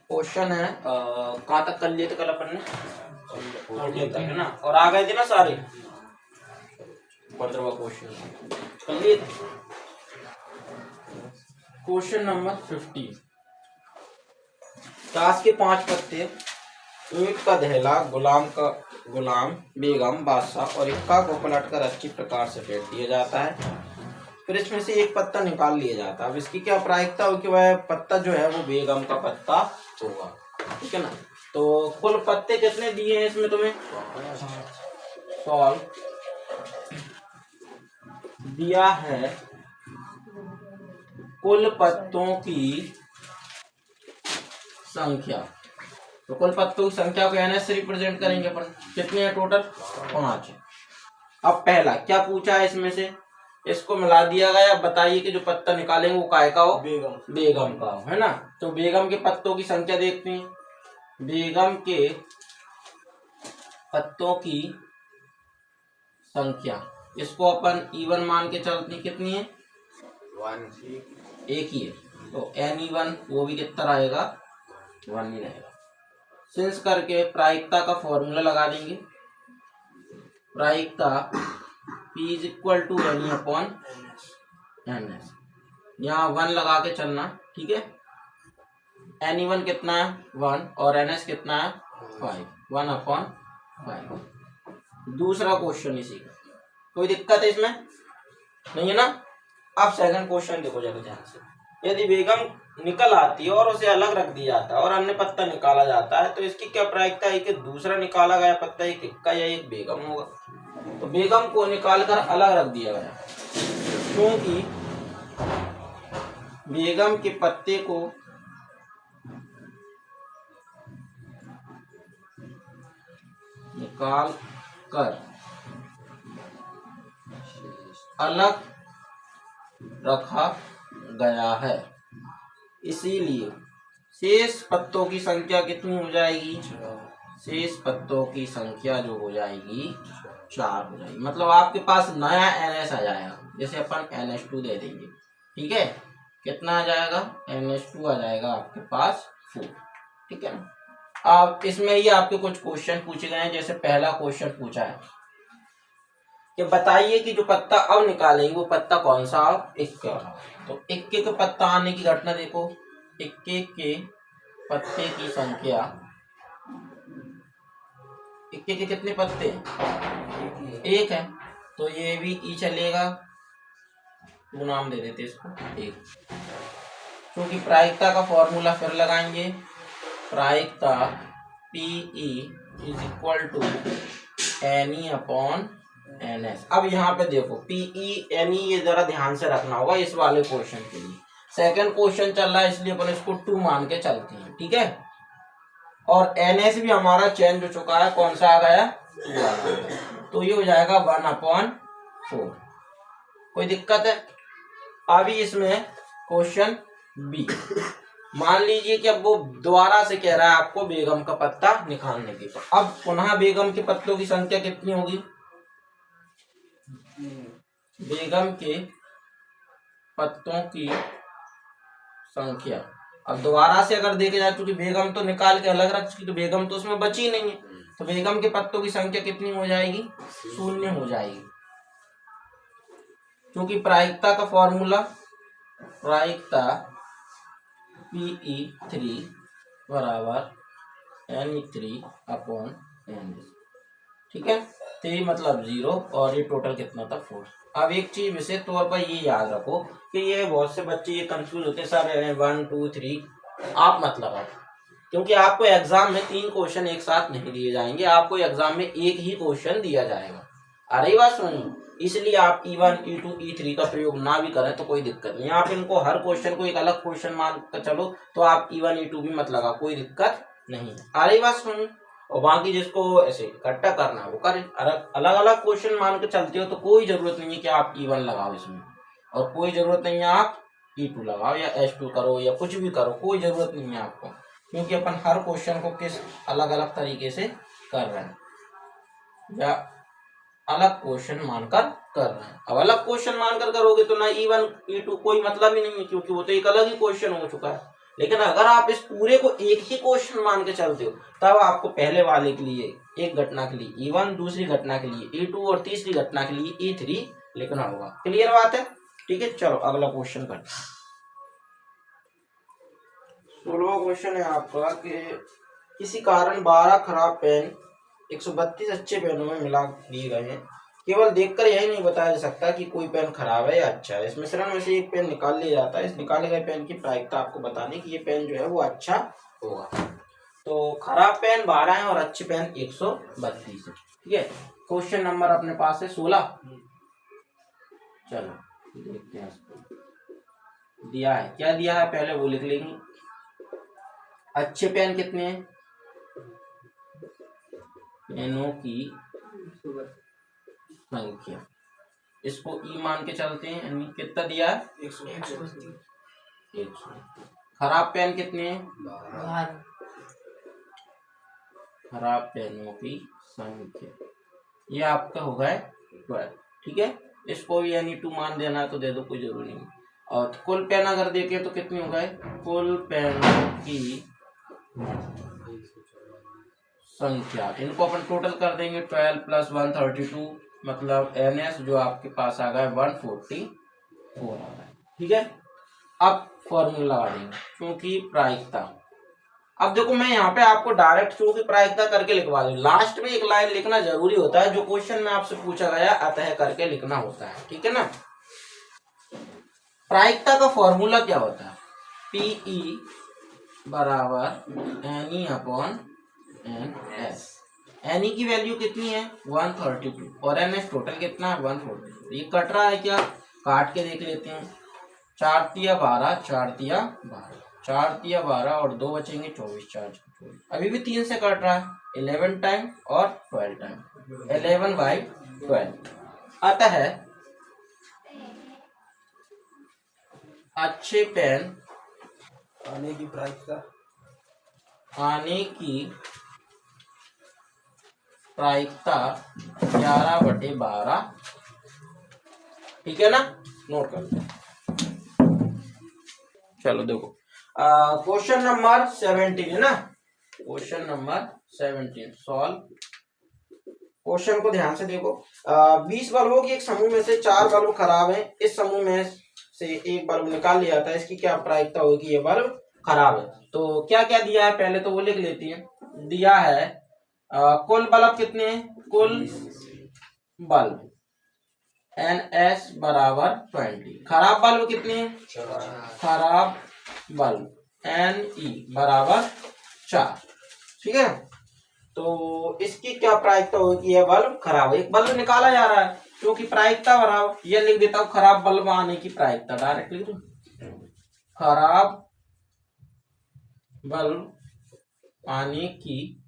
Question है कहाँ तक कर लिए थे कल अपन ने? 14 तक है ना, और आ गए थे ना सारे 15वां क्वेश्चन कर लिए थे। क्वेश्चन नंबर 15, ताश के 5 पत्ते, ईंट का दहला, गुलाम, बेगम, बादशाह और इक्का को पलटकर अच्छी प्रकार से फेंट दिया जाता है। फिर इसमें से एक पत्ता निकाल लिया जाता है। अब इसकी क्या प्रायिकता हो कि वह पत्ता जो है वो बेगम का पत्ता होगा, ठीक है ना। तो कुल पत्ते कितने दिए हैं इसमें तुम्हें? सॉल्व दिया है कुल पत्तों की संख्या। तो कुल पत्तों की संख्या को एनएस से रिप्रेजेंट करेंगे अपन। कितने हैं टोटल? 5। अब पहला क्या पूछा है इसमें से, इसको मिला दिया गया। बताइए कि जो पत्ता निकालेंगे वो काय का हो? बेगम का हो, है ना। तो बेगम के पत्तों की संख्या देखते हैं। बेगम के पत्तों की संख्या, इसको अपन इवन मान के चलते हैं। कितनी है? 1 एक ही है, तो एन इवन वो भी कितना रहेगा? 1 ही रहेगा। सिंस करके प्रायिकता का फॉर्मूला लगा देंगे। प्रायिकता P is equal to N upon N S. यहाँ 1 लगा के चलना, ठीक है। एन वन कितना है? 1 और एन एस कितना है? 5। 1 अपॉन 5। दूसरा क्वेश्चन इसी का, कोई दिक्कत है इसमें? नहीं है ना। अब सेकंड क्वेश्चन देखो जरा ध्यान से। यदि बेगम निकल आती है और उसे अलग रख दिया जाता है और अन्य पत्ता निकाला जाता है, तो इसकी क्या प्रायिकता है कि दूसरा निकाला गया पत्ता एक इक्का या एक बेगम होगा। तो बेगम को निकालकर अलग रख दिया गया क्योंकि बेगम के पत्ते को निकाल कर अलग रखा गया है, इसीलिए शेष पत्तों की संख्या कितनी हो जाएगी? शेष पत्तों की संख्या जो हो जाएगी 4 हो जाएगी। मतलब आपके पास नया NS आ जाएगा, जैसे अपन NH2 दे देंगे, ठीक है। कितना आ जाएगा? NH2 आ जाएगा आपके पास 4, ठीक है ना। अब इसमें ही आपके कुछ क्वेश्चन पूछे गए हैं। जैसे पहला क्वेश्चन पूछा है कि बताइए कि जो पत्ता अब निकालेंगे वो पत्ता कौन सा? इक्के का। तो इक्के के पत्ता आने की घटना देखो। इक्के के पत्ते की संख्या, इक्के के कितने पत्ते? 1 है, तो ये भी ई चलेगा। 2 नाम दे देते इसको 1, क्योंकि प्रायिकता का फॉर्मूला फिर लगाएंगे। प्रायिकता PE is equal to NE upon NS। अब यहाँ पे देखो PE NE ये जरा ध्यान से रखना होगा इस वाले क्वेश्चन के लिए। सेकंड क्वेश्चन चल रहा है इसलिए अपन इसको 2 मान के चलते हैं, ठीक है। और NS भी हमारा चेंज हो चुका है, कौन सा आ गया? 2 आ गया। तो ये हो जाएगा 1 अपॉन 4। कोई दिक्कत है? अभी इसमें क्वेश्चन बी, मान लीजिए कि अब वो दोबारा से कह रहा है आपको बेगम का पत्ता निकालने की। तो अब पुनः बेगम के पत्तों की संख्या कितनी होगी? बेगम के पत्तों की संख्या, अब दोबारा से अगर देखे जाए, क्योंकि बेगम तो निकाल के अलग रख चुकी, तो बेगम तो उसमें बची नहीं है। तो बेगम के पत्तों की संख्या कितनी हो जाएगी? 0 हो जाएगी, क्योंकि प्रायिकता का फॉर्मूला, प्रायिकता PE3 बराबर NE3 अपॉन NS, ठीक है। 3 मतलब 0 और ये टोटल कितना था? 4। अब एक चीज विशेष तौर पर ये याद रखो कि ये बहुत से बच्चे ये कंफ्यूज होते हैं, सर 1 2 3 आप मत लगाओ, क्योंकि आपको एग्जाम में 3 क्वेश्चन एक साथ नहीं दिए जाएंगे। आपको एग्जाम में एक ही क्वेश्चन दिया जाएगा। अरे बात सुनिए, इसलिए आप E1 E2 E3 का प्रयोग ना भी करें तो कोई दिक्कत नहीं। आप इनको हर क्वेश्चन को एक अलग क्वेश्चन मान कर चलो, तो आप E1 E2 भी मत लगा, कोई दिक्कत नहीं। अरे बात सुनिए, और बाकी जिसको ऐसे इकट्ठा करना है वो करें। अलग अलग क्वेश्चन मान के चलते हो तो कोई जरूरत नहीं है कि आप E1 लगाओ इसमें, और कोई जरूरत नहीं है आप E2 लगाओ या H2 करो या कुछ भी करो, कोई जरूरत नहीं है आपको, क्योंकि अपन हर क्वेश्चन को किस अलग अलग तरीके से कर रहे हैं या अलग क्वेश्चन मानकर कर रहे हैं। अब अलग क्वेश्चन मानकर करोगे तो ना E1 E2 कोई मतलब ही नहीं है, क्योंकि वो तो एक अलग ही क्वेश्चन हो चुका है। लेकिन अगर आप इस पूरे को एक ही क्वेश्चन मान के चलते हो तब आपको पहले वाले के लिए एक घटना के लिए E1, दूसरी घटना के लिए E2 और तीसरी घटना के लिए E3 लिखना होगा। क्लियर बात है? ठीक है, चलो अगला क्वेश्चन करते हैं। 16वां क्वेश्चन है आपका कि किसी कारण 12 खराब पेन 132 अच्छे पेनों में मिला दिए गए हैं। केवल देखकर यही नहीं बताया जा सकता कि कोई पेन खराब है या अच्छा है। इस मिश्रण में से एक पेन निकाल लिया जाता है। इस निकाले गए पेन की प्रायिकता आपको बतानी कि ये पेन जो है वो अच्छा होगा। तो खराब पेन 12 है और अच्छे पेन 132 है। ठीक है, क्वेश्चन नंबर अपने पास है 16। चलो देखते हैं इसको। दिया है, क्या दिया है पहले वो लिख लेंगे। अच्छे पेन कितने हैं? पेनों की संख्या, इसको ई मान के चलते हैं। यानी कितना दिया है? 100। खराब पेन कितने हैं? 12। खराब पेनों की संख्या ये आपका हो गया 12। ठीक है, इसको भी यानी 2 मान देना है तो दे दो, कोई जरूरी नहीं। और कुल पेन अगर देखें तो कितनी हो गए? कुल पेनों की संख्या, इनको अपन टोटल कर देंगे। 12 + 132 मतलब NS जो आपके पास आ गया 144 आ गया। ठीक है, अब फॉर्मूला लगा देंगे क्योंकि प्रायिकता। अब देखो मैं यहाँ पे आपको डायरेक्ट क्योंकि प्रायिकता करके लिखवा दूँ। लास्ट में एक लाइन लिखना जरूरी होता है, जो क्वेश्चन में आपसे पूछा गया अतः करके लिखना होता है। ठीक है ना। प्रायिकता का फॉर्मूला क्या होता है? PE = NE/NS। NE की वैल्यू कितनी है? 132 और NS टोटल कितना है? 144। ये कट रहा है क्या? काट के देख लेते हैं। 4 × 12, 4 × 12, 4 × 12 और 2 बचेंगे 24, 4 × 24। अभी भी 3 से कट रहा है। 11 टाइम और 12 टाइम, 11/12। अतः अच्छे पेन आने की प्रायिकता 11/12। ठीक है ना, नोट कर लो। चलो देखो क्वेश्चन नंबर 17 है ना। Question number 17 solve. क्वेश्चन को ध्यान से देखो। 20 बल्बों की एक समूह में से 4 बल्ब खराब हैं। इस समूह में से एक बल्ब निकाल लिया जाता है। इसकी क्या प्रायिकता होगी? ये बल्ब खराब है। तो क्या क्या दिया है पहले तो वो लिख लेती है। दिया है कुल बल्ब कितने हैं? कुल बल्ब NS = 20। खराब बल्ब कितने हैं? खराब बल्ब NE = 4। ठीक है, तो इसकी क्या प्रायिकता होगी? यह बल्ब खराब है। एक बल्ब निकाला जा रहा है क्योंकि प्रायिकता बराबर, यह लिख देता हूं खराब बल्ब आने की प्रायिकता। डायरेक्ट लिख दूं खराब बल्ब आने की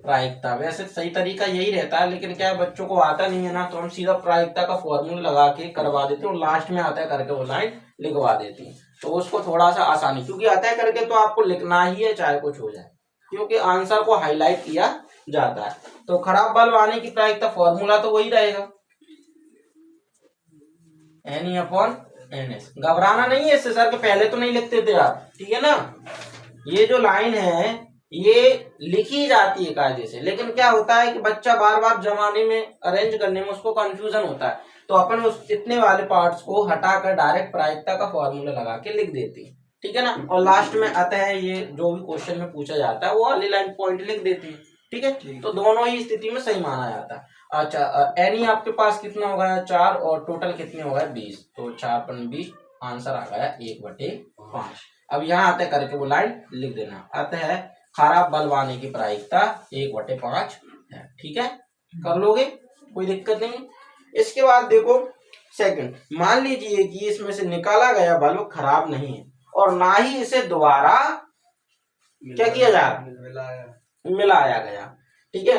प्रायिकता। वैसे सही तरीका यही रहता है, लेकिन क्या बच्चों को आता नहीं है ना, तो हम सीधा प्रायिकता का फॉर्मूला लगा के करवा देते हैं और लास्ट में आता है करके वो लाइन लिखवा देते हैं। तो उसको थोड़ा सा आसानी, क्योंकि आता है करके तो आपको लिखना ही है चाहे कुछ हो जाए, क्योंकि आंसर को हाईलाइट किया जाता है। तो खराब बल्ब आने की प्रायिकता फॉर्मूला तो वही रहेगा, NE/NS। घबराना नहीं है इससे सर के पहले तो नहीं लिखते थे आप। ठीक है ना, ये जो लाइन है ये लिखी जाती है कायदे से, लेकिन क्या होता है कि बच्चा बार बार जमाने में अरेंज करने में उसको कंफ्यूजन होता है, तो अपन उस इतने वाले पार्ट्स को हटाकर डायरेक्ट प्रायिकता का फॉर्मूला लगा के लिख देते हैं। ठीक है ना, और लास्ट में आता है ये जो भी क्वेश्चन में पूछा जाता है वो वाली लाइन पॉइंट लिख देते हैं। ठीक है, तो दोनों ही स्थिति में सही माना जाता है। अच्छा एनी आपके पास कितना हो गया? 4 और टोटल कितने हो गए? 20। तो 4 × 20 आंसर आ गया 1/5। अब यहाँ आते करके वो लाइन लिख देना। अतः खराब बल्ब आने की प्रायिकता 1/5 है। ठीक है, कर लोगे, कोई दिक्कत नहीं। इसके बाद देखो सेकंड, मान लीजिए कि इसमें से निकाला गया बल्ब खराब नहीं है और ना ही इसे दोबारा क्या किया जा रहा? मिलाया गया। ठीक है,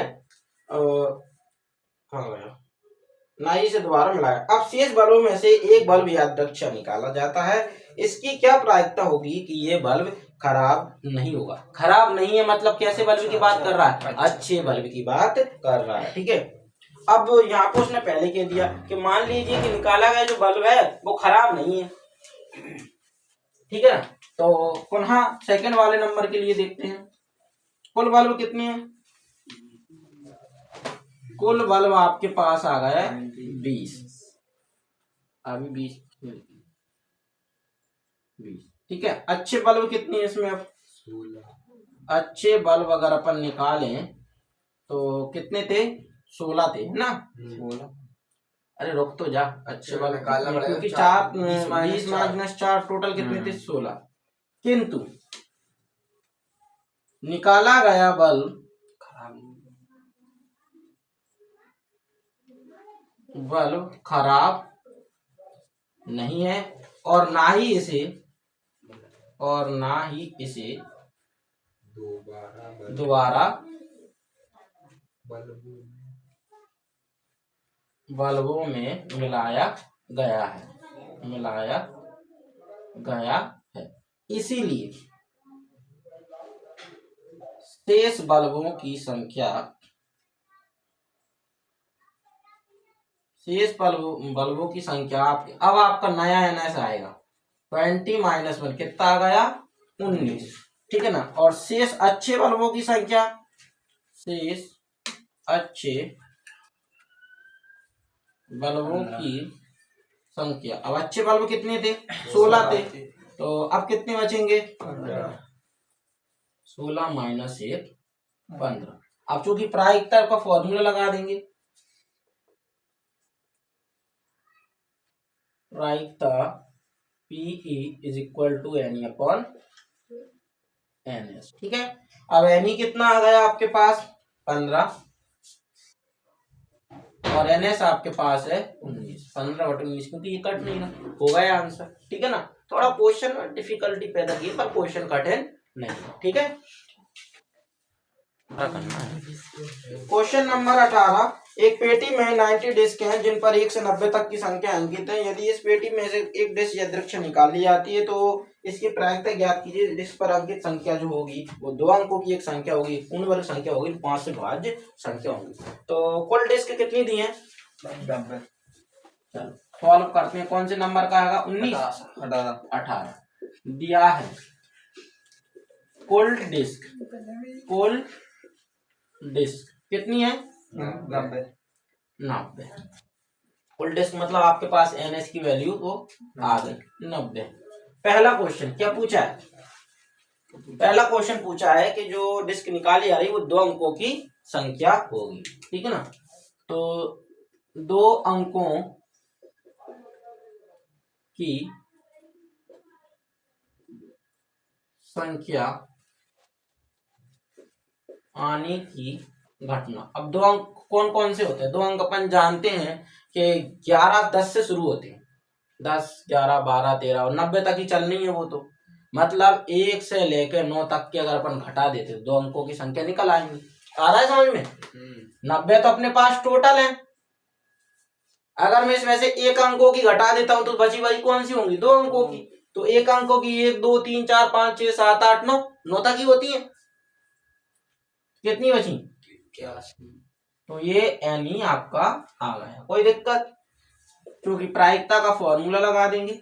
ना ही इसे दोबारा मिलाया। अब शेष बल्बों में से एक बल्ब यादृच्छिक निकाला जाता है। इसकी क्या प्रायिकता होगी कि ये बल्ब खराब नहीं होगा? खराब नहीं है मतलब कैसे बल्ब की बात कर रहा है? अच्छे बल्ब की बात कर रहा है। ठीक है, अब यहाँ पे उसने पहले कह दिया कि मान लीजिए कि निकाला गया जो बल्ब है वो खराब नहीं है। ठीक है ना, तो पुनः सेकंड वाले नंबर के लिए देखते हैं। कुल बल्ब कितने हैं? कुल बल्ब आपके पास आ गया 20। अभी 20 ठीक है। अच्छे बल्ब कितने हैं इसमें? अब 16 अच्छे बल्ब अगर अपन निकालें तो कितने थे? 16 थे, है ना? 16। अरे रुक तो जा, अच्छे बल्ब निकालना पड़ेगा क्योंकि 20 - 4 टोटल कितने थे? 16। किंतु निकाला गया बल्ब खराब नहीं है और ना ही इसे दोबारा बल्बों में मिलाया गया है। इसीलिए शेष बल्बों की संख्या अब आपका नया एनएस आएगा 20 - 1 कितना आ गया? 19, ठीक है ना? और शेष अच्छे बल्बों की संख्या अब अच्छे बल्ब कितने थे? 16 थे। तो अब कितने बचेंगे? 16 - 1 15। अब चूंकि प्रायिकता का फॉर्मूला लगा देंगे, प्रायिकता PE = NE/NS, ठीक है। अब NE कितना आ गया आपके पास? 15 और NS आपके पास है 19। 15/19 क्योंकि ये कट नहीं रहा, हो गया आंसर, ठीक है ना? थोड़ा क्वेश्चन में डिफिकल्टी पैदा की पर क्वेश्चन कठिन नहीं, ठीक है। Question number 18। एक पेटी में 90 डिस्क हैं जिन पर 1 से 90 तक की संख्या अंकित है। यदि इस पेटी में से एक डिस्क यादृच्छिक निकाली जाती है तो इसकी प्रायिकता ज्ञात कीजिए। डिस्क पर अंकित संख्या जो होगी वो 2 अंकों की एक संख्या होगी, पूर्ण वर्ग संख्या होगी, 5 से भाज्य संख्या होगी। तो कुल डिस्क कितनी दी है? 90। चलो सॉल्व करते हैं। कौन से नंबर का आएगा? 19 18 दिया है। कुल डिस्क कितनी है? 90। कुल डिस्क मतलब आपके पास NS की वैल्यू तो आ गई 90। पहला क्वेश्चन क्या पूछा है? पहला क्वेश्चन पूछा है कि जो डिस्क निकाली जा रही है वो 2 अंकों की संख्या होगी, ठीक है ना? तो 2 अंकों की संख्या आने की घटना। अब 2 अंक कौन कौन से होते हैं? 2 अंक अपन जानते हैं कि 11 10 से शुरू होते हैं, 10 11 12 13 और 90 तक ही चलनी है वो। तो मतलब 1 से लेकर 9 तक के अगर अपन घटा देते तो 2 अंकों की संख्या निकल आएंगी। आ रहा है समझ में? 90 तो अपने पास टोटल है। अगर मैं इसमें से 1 अंकों की घटा देता हूं तो बची बची कौन सी होंगी? 2 अंकों की। तो 1 अंकों की 1 2 3 4 5 6 7 8 9 तक ही होती है। कितनी बची? 81। तो ये NE आपका आ गया। कोई दिक्कत? क्योंकि प्रायिकता का फॉर्मूला लगा देंगे।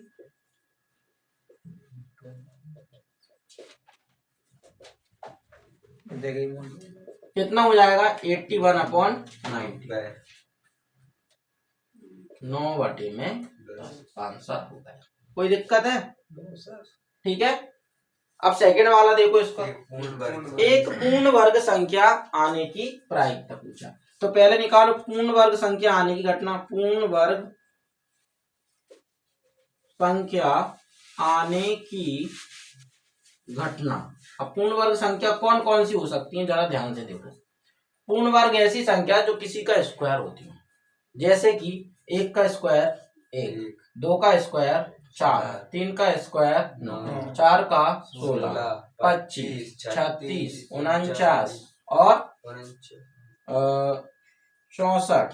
कितना हो जाएगा? 81/90। 9/10 आंसर हो गया। कोई दिक्कत है? ठीक है। अब सेकंड वाला देखो इसका। एक पूर्ण वर्ग संख्या आने की प्रायिकता पूछा। तो पहले निकालो पूर्ण वर्ग संख्या आने की घटना। पूर्ण वर्ग संख्या आने की घटना। अब पूर्ण वर्ग संख्या कौन कौन सी हो सकती है जरा ध्यान से देखो। पूर्ण वर्ग ऐसी संख्या जो किसी का स्क्वायर होती है, जैसे कि 1 का स्क्वायर 1, 2 का स्क्वायर 4, 3 का स्क्वायर 9, 4 का 16, 25, 36, 49 और 64।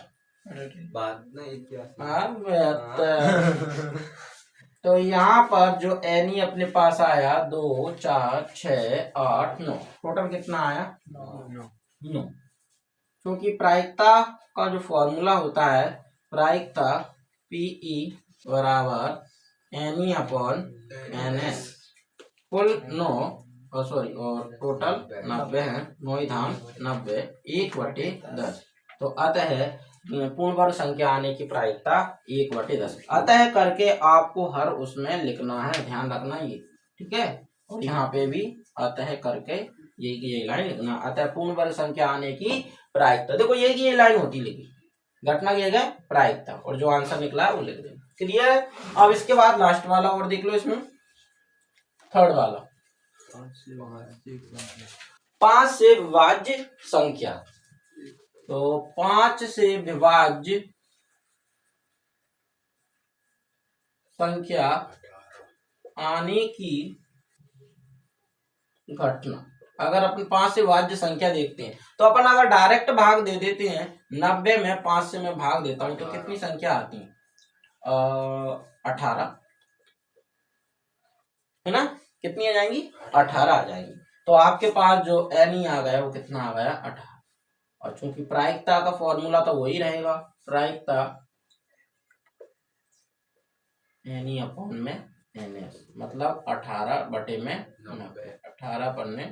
तो यहाँ पर जो NE अपने पास आया 2 4 6 8 9, टोटल कितना आया? 9। क्योंकि प्रायिकता का जो फॉर्मूला होता है, प्रायिकता PE = NE/NS, कुल 9 और सॉरी और टोटल 90 है, 9 धाम 90 1/10। तो अतः पूर्ण वर्ग संख्या आने की प्रायिकता 1/10। अतः करके आपको हर उसमें लिखना है, ध्यान रखना ये, ठीक है। और यहाँ पे भी अतः करके ये लाइन लिखना, अतः पूर्ण वर्ग संख्या आने की प्रायिकता। देखो ये लाइन होती लिखी, घटना की जगह प्रायिकता, और जो आंसर निकला है वो लिख देना। क्लियर है। अब इसके बाद लास्ट वाला और देख लो, इसमें थर्ड वाला 5 से विभाज्य संख्या। तो 5 से विभाज्य संख्या आने की घटना। अगर अपन 5 से विभाज्य संख्या देखते हैं तो अपन अगर डायरेक्ट भाग दे देते हैं, 90 में 5 से मैं भाग देता हूं तो कितनी संख्या आती है? 18, है ना। कितनी आ जाएंगी? 18 आ जाएंगी। तो आपके पास जो एन ई आ गया वो कितना आ गया? 18। और चूंकि प्रायिकता का फॉर्मूला तो वही रहेगा, प्रायिकता एन ई अपॉन में एन एस, मतलब 18 बटे में 90, 18 पन्ने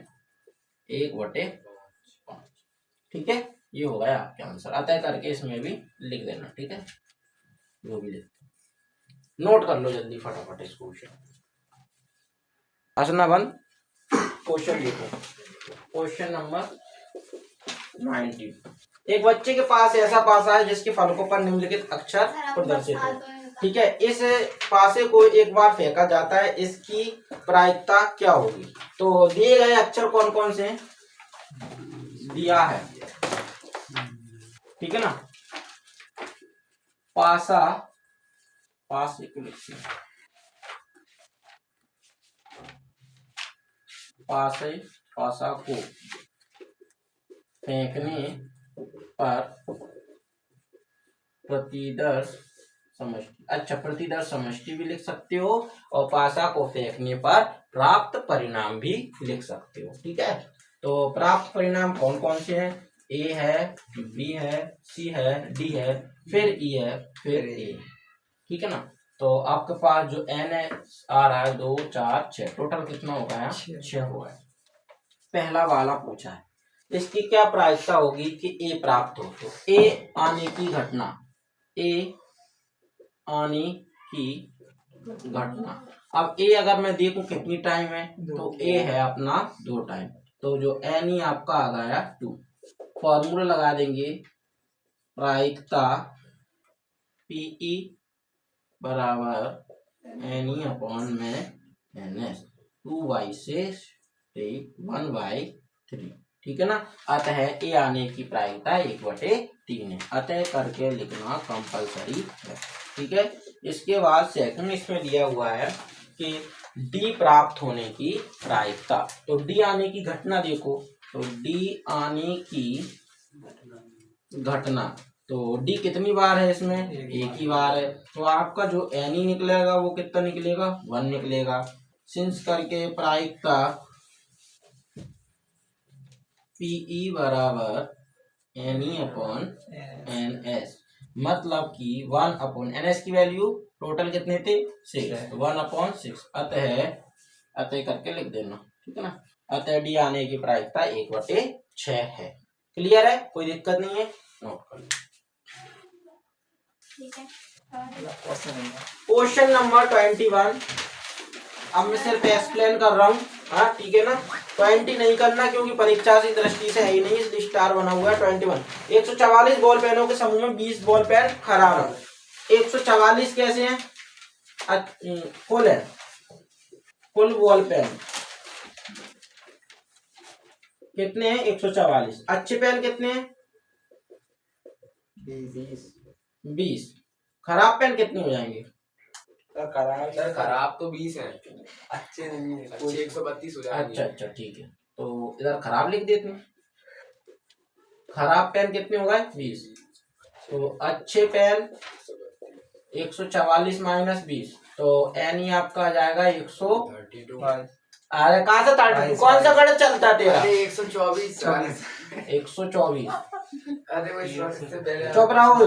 1/5। ठीक है, ये हो गया आपके आंसर। अतः करके इसमें भी लिख देना, ठीक है। जो भी लिख नोट कर लो जल्दी फटाफट इस क्वेश्चन। हंसना बंद, क्वेश्चन लिखो। Question number 90। एक बच्चे के पास ऐसा पासा है जिसके फलकों पर निम्नलिखित अक्षर प्रदर्शित है। ठीक है, इस पासे को एक बार फेंका जाता है, इसकी प्रायिकता क्या होगी? तो दिए गए अक्षर कौन कौन से हैं? दिया है, ठीक है ना। पासा, पासे को लिखते हैं, पासे, पासा को फेंकने पर प्रतिदर्श समष्टि। अच्छा, प्रतिदर्श समष्टि भी लिख सकते हो और पासा को फेंकने पर प्राप्त परिणाम भी लिख सकते हो, ठीक है। तो प्राप्त परिणाम कौन कौन से हैं? ए है, बी है, सी है, डी है, फिर ई है, फिर ए, ठीक है ना। तो आपके पास जो एन है आ रहा है 2 4 6, टोटल कितना हो गया? 6 हो गया। पहला वाला पूछा है, इसकी क्या प्रायिकता होगी कि ए प्राप्त हो? तो ए आने की घटना, ए आने की घटना। अब ए अगर मैं देखूं कितनी टाइम है, तो ए है अपना 2 टाइम। तो जो एन ई आपका आ गया 2। फॉर्मूला लगा देंगे, प्रायिकता पीई बराबर एन ई अपॉन में एन एस, 2y से 1/3, ठीक है ना। अतः ए आने की प्रायिकता 1/3 है। अतः करके लिखना कंपलसरी है, ठीक है। इसके बाद सेकंड इसमें दिया हुआ है कि डी प्राप्त होने की प्रायिकता। तो डी आने की घटना देखो, तो डी आने की घटना, तो डी कितनी बार है इसमें? एक ही बार है। तो आपका जो एन ई निकलेगा वो कितना निकलेगा? 1 निकलेगा। सिंस करके प्रायिकता पीई बराबर N E upon N S, मतलब कि 1 अपॉन एन एस की वैल्यू टोटल कितने थे? 6, 1/6। अतः करके लिख देना, ठीक है ना। अतः डी आने की प्रायिकता 1/6 है। क्लियर है, कोई दिक्कत नहीं है, नोट कर लो। Question number 21। अब मैं सिर्फ एक्सप्लेन कर रहा हूँ, हाँ ठीक है ना। 20 नहीं करना क्योंकि परीक्षा की दृष्टि से है ही नहीं, इसलिए स्टार बना हुआ है। 21, 144 बॉल पेनों के समूह में 20 बॉल पेन खराब है। 144 कैसे हैं? कुल है, कुल बॉल पेन कितने हैं? 144। अच्छे पेन कितने हैं? 20। खराब पेन कितने हो जाएंगे? खराब तो 20 है, अच्छे नहीं है, अच्छे 132 हो जाएंगे। अच्छा ठीक है, तो इधर खराब लिख देते हैं। खराब पेन कितने हो गए? 20। तो अच्छे पेन 144 माइनस 20, तो एन ही आपका आ जाएगा 132। अरे कहाँ से 32? कौन सा गणित चलता है तेरा? 124। 124। अरे वो चुप रहो,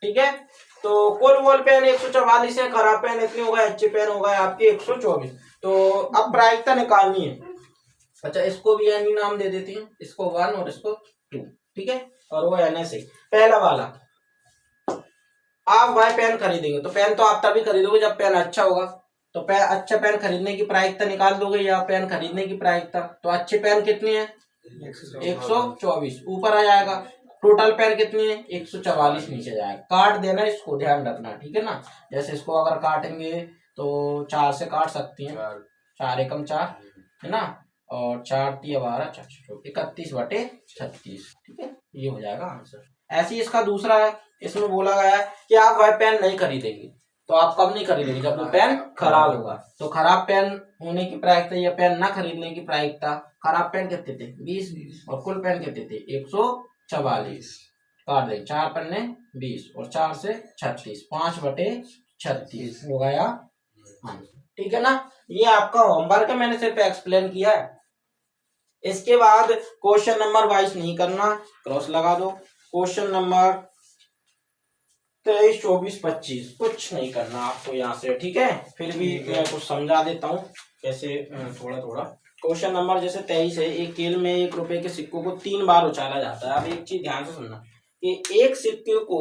ठीक है। तो कुल बॉल पेन 144 है, खराब पेन इतनी हो गए, अच्छे पेन हो गए आपके 124। तो अब प्रायिकता निकालनी है। अच्छा, इसको भी एन नाम दे देती हैं, इसको 1 और इसको 2, ठीक है, और वो एन से। पहला वाला, आप भाई पेन खरीदेंगे तो पेन तो आप तभी खरीदोगे जब पेन अच्छा होगा। तो अच्छा पेन खरीदने की प्रायिकता निकाल दोगे, या पेन खरीदने की प्रायिकता। तो अच्छे पेन कितनी है 124, ऊपर आ जाएगा। टोटल पेन कितनी है 144, नीचे जाएगा। काट देना, इसको ध्यान रखना, ठीक है ना। जैसे इसको अगर काटेंगे तो 4 से काट सकती हैं, 4 एकम 4 है ना, और 4 तिया 12 31/36, ठीक है, ये हो जाएगा आंसर। ऐसे ही इसका दूसरा है, इसमें बोला गया है कि आप वह पेन नहीं खरीदेंगे। तो आप कब नहीं खरीदेंगे, जब वो पेन खराब होगा। तो खराब पेन होने की प्रायिकता या पेन ना खरीदने की प्रायिकता, खराब पेन कितने थे 20, और कुल पेन कितने थे 144। काट दें, 4 पन्ने 20 और 4 से 36, 5/36 हो गया आंसर, ठीक है ना। ये आपका होमवर्क है, मैंने सिर्फ एक्सप्लेन किया है। इसके बाद क्वेश्चन नंबर वाइज नहीं करना, क्रॉस लगा दो। क्वेश्चन नंबर 23, 24, 25 कुछ नहीं करना आपको यहाँ से, ठीक है। फिर भी मैं कुछ समझा देता हूँ कैसे, थोड़ा थोड़ा। क्वेश्चन नंबर जैसे 23 है, एक खेल में 1 रुपए के सिक्कों को 3 बार उछाला जाता है। अब एक चीज ध्यान से सुनना कि एक सिक्के को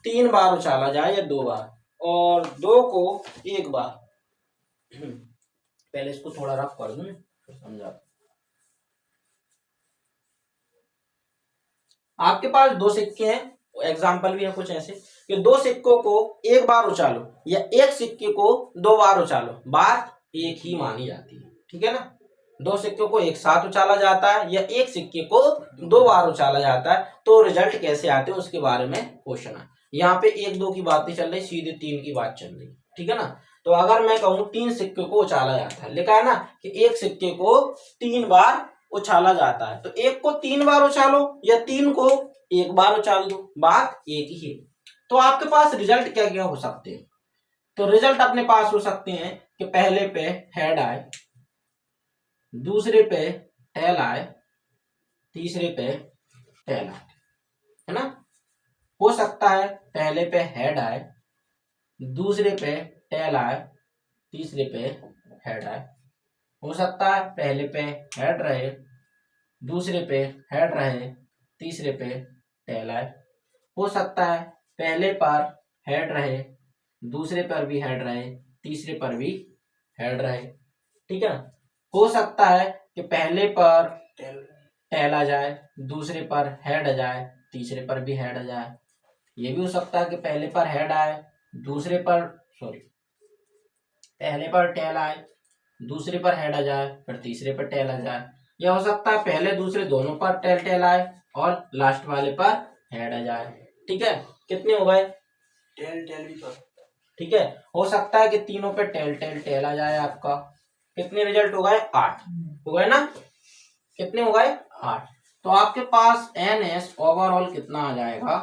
3 बार उछाला जाए या 2 बार, और 2 को 1 बार। पहले इसको थोड़ा रफ कर दूं फिर समझा। आपके पास 2 सिक्के हैं, एग्जाम्पल भी है कुछ ऐसे कि 2 सिक्कों को 1 बार उछालो या एक सिक्के को 2 बार उछालो, बात एक ही मानी जाती है, ठीक है ना। 2 सिक्कों को एक साथ उछाला जाता है या एक सिक्के को 2 बार उछाला जाता है, तो रिजल्ट कैसे आते हैं उसके बारे में क्वेश्चन है। यहाँ पे 1, 2 की बात नहीं चल रही, सीधे 3 की बात चल रही, ठीक है ना। तो अगर मैं कहूँ 3 सिक्के को उछाला जाता है, लिखा है ना कि एक सिक्के को 3 बार उछाला जाता है, तो एक को 3 बार उछालो या 3 को 1 बार उछाल दो, बात एक ही है। तो आपके पास रिजल्ट क्या क्या हो सकते हैं। तो रिजल्ट अपने पास हो सकते हैं कि पहले पे हेड आए, दूसरे पे टेल आए, तीसरे पे टेल आए, है ना। हो सकता है पहले पे हेड आए, दूसरे पे टेल आए, तीसरे पे हेड आए। हो सकता है पहले पे हेड रहे, दूसरे पे हेड रहे, तीसरे पे टेल आए। हो सकता है पहले पर हेड रहे, दूसरे पर भी हेड रहे, तीसरे पर भी हेड रहे, ठीक है। हो सकता है कि पहले पर टेल आ जाए, दूसरे पर हेड आ जाए, तीसरे पर भी हेड आ जाए। ये भी हो सकता है कि पहले पर हेड आए, दूसरे पर पहले पर टेल आए, दूसरे पर हेड आ जाए, फिर तीसरे पर टेल आ जाए। यह हो सकता है पहले दूसरे दोनों पर टेल टेल आए और लास्ट वाले पर हेड आ जाए, ठीक है। कितने हो गए टेल टेल भी तो, ठीक है। हो सकता है कि तीनों पे टेल टेल टेल आ जाए आपका। कितने रिजल्ट हो गए 8 हो गए ना, कितने हो गए 8। तो आपके पास NS ओवरऑल कितना आ जाएगा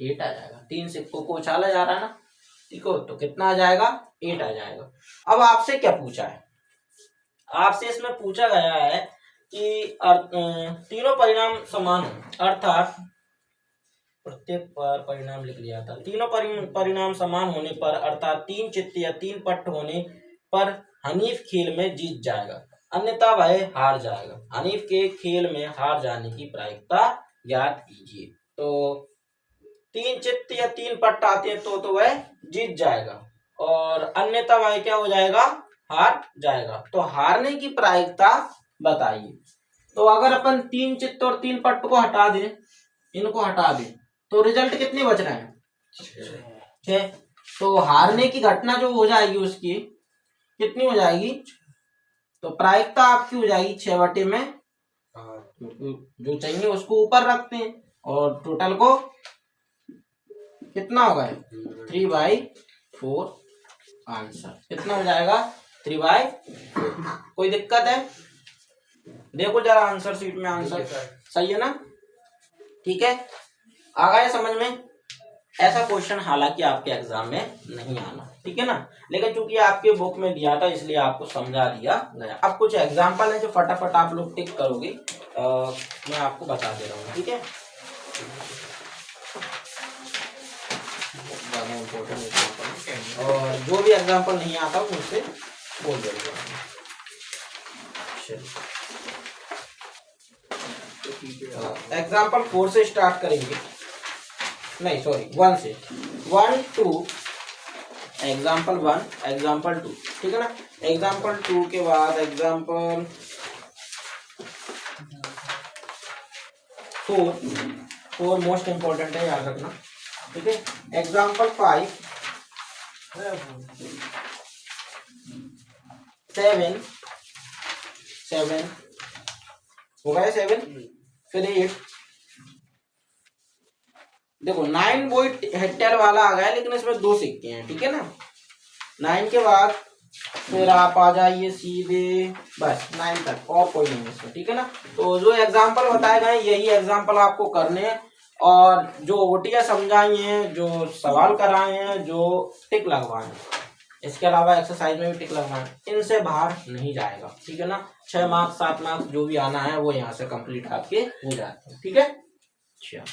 8 आ जाएगा। 3 सिक्कों को उछाला जा रहा है ना, ठीक है, तो कितना आ जाएगा 8 आ जाएगा। अब आपसे क्या पूछा है, आपसे इसमें पूछा गया है कि तीनों परिणाम समान हो, अर्थात प्रत्येक पर परिणाम लिख लिया था। तीनों परिणाम समान होने पर, अर्थात 3 चित्त या 3 पट्ट होने पर हनीफ खेल में जीत जाएगा, अन्यथा वह हार जाएगा। हनीफ के खेल में हार जाने की प्रायिकता ज्ञात कीजिए। तो 3 चित्त या 3 पट्ट आते हैं तो वह जीत जाएगा, और अन्यथा वह क्या हो जाएगा हार जाएगा। तो हारने की प्रायिकता बताइए। तो अगर अपन 3 चित्त और 3 पट्ट को हटा दें, इनको हटा दें, तो रिजल्ट कितने बच रहे हैं 6। तो हारने की घटना जो हो जाएगी उसकी कितनी हो जाएगी, तो प्रायिकता आपकी हो जाएगी 6 में, जो चाहिए उसको ऊपर रखते हैं, और टोटल को कितना होगा 3/4 आंसर। कितना हो जाएगा 3/4। कोई दिक्कत है, देखो जरा आंसर शीट में, आंसर सही है ना, ठीक है। आ गया समझ में। ऐसा क्वेश्चन हालांकि आपके एग्जाम में नहीं आना, ठीक है ना, लेकिन चूंकि आपके बुक में दिया था इसलिए आपको समझा दिया गया। अब कुछ एग्जाम्पल है जो फटाफट आप लोग टिक करोगे, मैं आपको बता दे रहा हूँ, ठीक है। इम्पोर्टेंट एग्जाम्पल, और जो भी एग्जाम्पल नहीं आता मुझसे बोल देगा। एग्जाम्पल 4 से स्टार्ट करेंगे, नहीं सॉरी 1 से, 1 2 एग्जाम्पल 1 एग्जाम्पल 2, ठीक है ना। एग्जाम्पल 2 के बाद एग्जाम्पल 4 मोस्ट इंपॉर्टेंट है, याद रखना, ठीक है। एग्जाम्पल 5 7 हो गया 7, फिर 8, देखो 9 वही हेक्टेयर वाला आ गया, लेकिन इसमें 2 सिक्के हैं, ठीक है ना। 9 के बाद फिर आप आ जाइए सीधे बस 9 तक, और कोई नहीं इसमें, ठीक है ना। तो जो एग्जाम्पल बताए गए यही एग्जाम्पल आपको करने हैं, और जो ओटियां समझाई हैं, जो सवाल कराए हैं, जो टिक लगवाए हैं, इसके अलावा एक्सरसाइज में भी टिक लगवाए हैं, इनसे बाहर नहीं जाएगा, ठीक है ना। 6 मार्क्स 7 मार्क्स जो भी आना है वो यहाँ से कंप्लीट आपके हो जाते हैं, ठीक है। अच्छा